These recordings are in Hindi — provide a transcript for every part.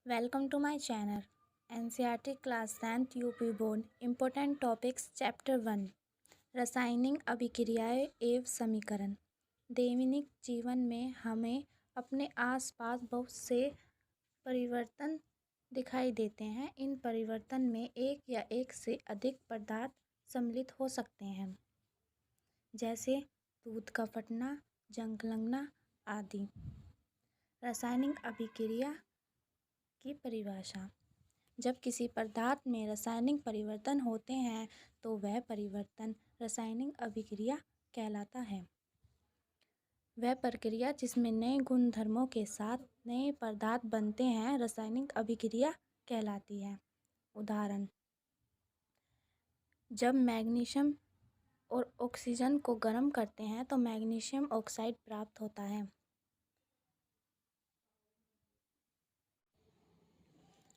Welcome to my channel NCERT Class 10th UP Board Important Topics Chapter 1 रासायनिक अभिक्रियाएं एवं समीकरण। दैनिक जीवन में हमें अपने आसपास बहुत से परिवर्तन दिखाई देते हैं। इन परिवर्तन में एक या एक से अधिक पदार्थ सम्मिलित हो सकते हैं, जैसे दूध का फटना, जंग लगना आदि। रासायनिक अभिक्रिया की परिभाषा। जब किसी पदार्थ में रासायनिक परिवर्तन होते हैं तो वह परिवर्तन रासायनिक अभिक्रिया कहलाता है। वह प्रक्रिया जिसमें नए गुणधर्मों के साथ नए पदार्थ बनते हैं रासायनिक अभिक्रिया कहलाती है। उदाहरण: जब मैग्नीशियम और ऑक्सीजन को गर्म करते हैं तो मैग्नीशियम ऑक्साइड प्राप्त होता है।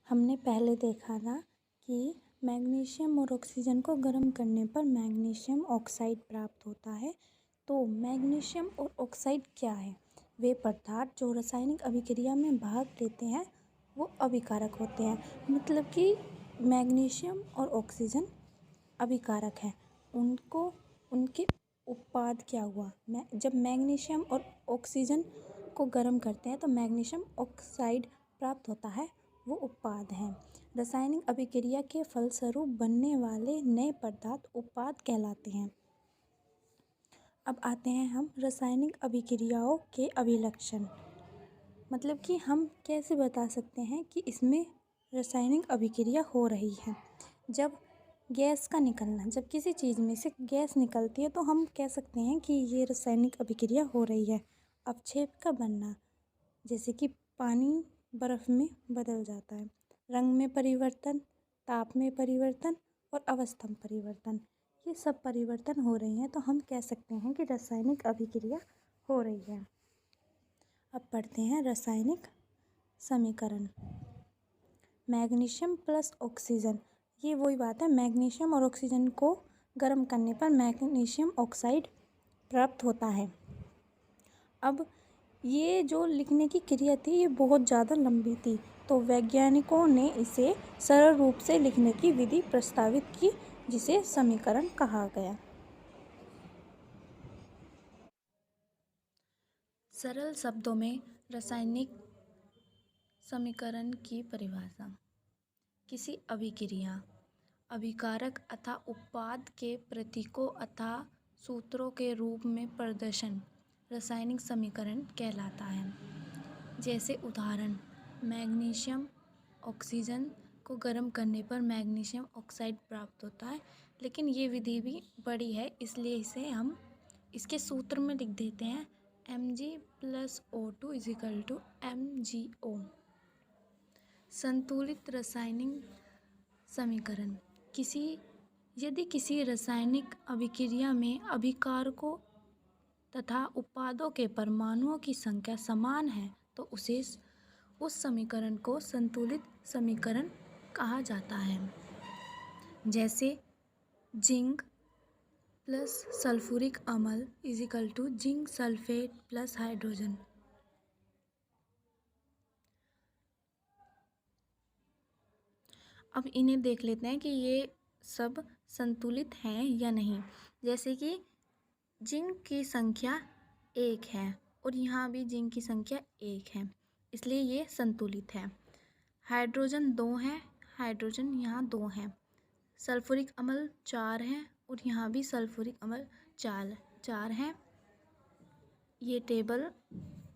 हमने पहले देखा था कि मैग्नीशियम और ऑक्सीजन को गर्म करने पर मैग्नीशियम ऑक्साइड प्राप्त होता है। तो मैग्नीशियम और ऑक्साइड क्या है? वे पदार्थ जो रासायनिक अभिक्रिया में भाग लेते हैं वो अभिकारक होते हैं। मतलब कि मैग्नीशियम और ऑक्सीजन अभिकारक हैं। उनके उत्पाद क्या हुआ? जब मैग्नीशियम और ऑक्सीजन को गर्म करते हैं तो मैग्नीशियम ऑक्साइड प्राप्त होता है, वो उत्पाद हैं। रासायनिक अभिक्रिया के फलस्वरूप बनने वाले नए पदार्थ उत्पाद कहलाते हैं। अब आते हैं हम रासायनिक अभिक्रियाओं के अभिलक्षण। मतलब कि हम कैसे बता सकते हैं कि इसमें रासायनिक अभिक्रिया हो रही है। जब गैस का निकलना, जब किसी चीज़ में से गैस निकलती है तो हम कह सकते हैं कि ये रासायनिक अभिक्रिया हो रही है। अवक्षेप का बनना, जैसे कि पानी बर्फ़ में बदल जाता है। रंग में परिवर्तन, ताप में परिवर्तन और अवस्था में परिवर्तन, ये सब परिवर्तन हो रहे हैं तो हम कह सकते हैं कि रासायनिक अभिक्रिया हो रही है। अब पढ़ते हैं रासायनिक समीकरण। मैग्नीशियम प्लस ऑक्सीजन, ये वही बात है, मैग्नीशियम और ऑक्सीजन को गर्म करने पर मैग्नीशियम ऑक्साइड प्राप्त होता है। अब ये जो लिखने की क्रिया थी ये बहुत ज़्यादा लंबी थी, तो वैज्ञानिकों ने इसे सरल रूप से लिखने की विधि प्रस्तावित की, जिसे समीकरण कहा गया। सरल शब्दों में रासायनिक समीकरण की परिभाषा। किसी अभिक्रिया, अभिकारक अथवा उत्पाद के प्रतीकों अथवा सूत्रों के रूप में प्रदर्शन रासायनिक समीकरण कहलाता है। जैसे उदाहरण: मैग्नीशियम ऑक्सीजन को गर्म करने पर मैग्नीशियम ऑक्साइड प्राप्त होता है। लेकिन ये विधि भी बड़ी है, इसलिए इसे हम इसके सूत्र में लिख देते हैं Mg+O2 = MgO। संतुलित रासायनिक समीकरण। यदि किसी रासायनिक अभिक्रिया में अभिकारकों तथा उत्पादों के परमाणुओं की संख्या समान है तो उस समीकरण को संतुलित समीकरण कहा जाता है। जैसे जिंक प्लस सल्फ्यूरिक अम्ल = जिंक सल्फेट प्लस हाइड्रोजन। अब इन्हें देख लेते हैं कि ये सब संतुलित हैं या नहीं। जैसे कि जिंक की संख्या 1 है और यहाँ भी जिंक की संख्या 1 है, इसलिए ये संतुलित है। हाइड्रोजन 2 है, हाइड्रोजन यहाँ 2 है। सल्फ्यूरिक अम्ल 4 है और यहाँ भी सल्फ्यूरिक अम्ल 4 है। ये टेबल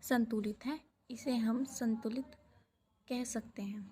संतुलित है, इसे हम संतुलित कह सकते हैं।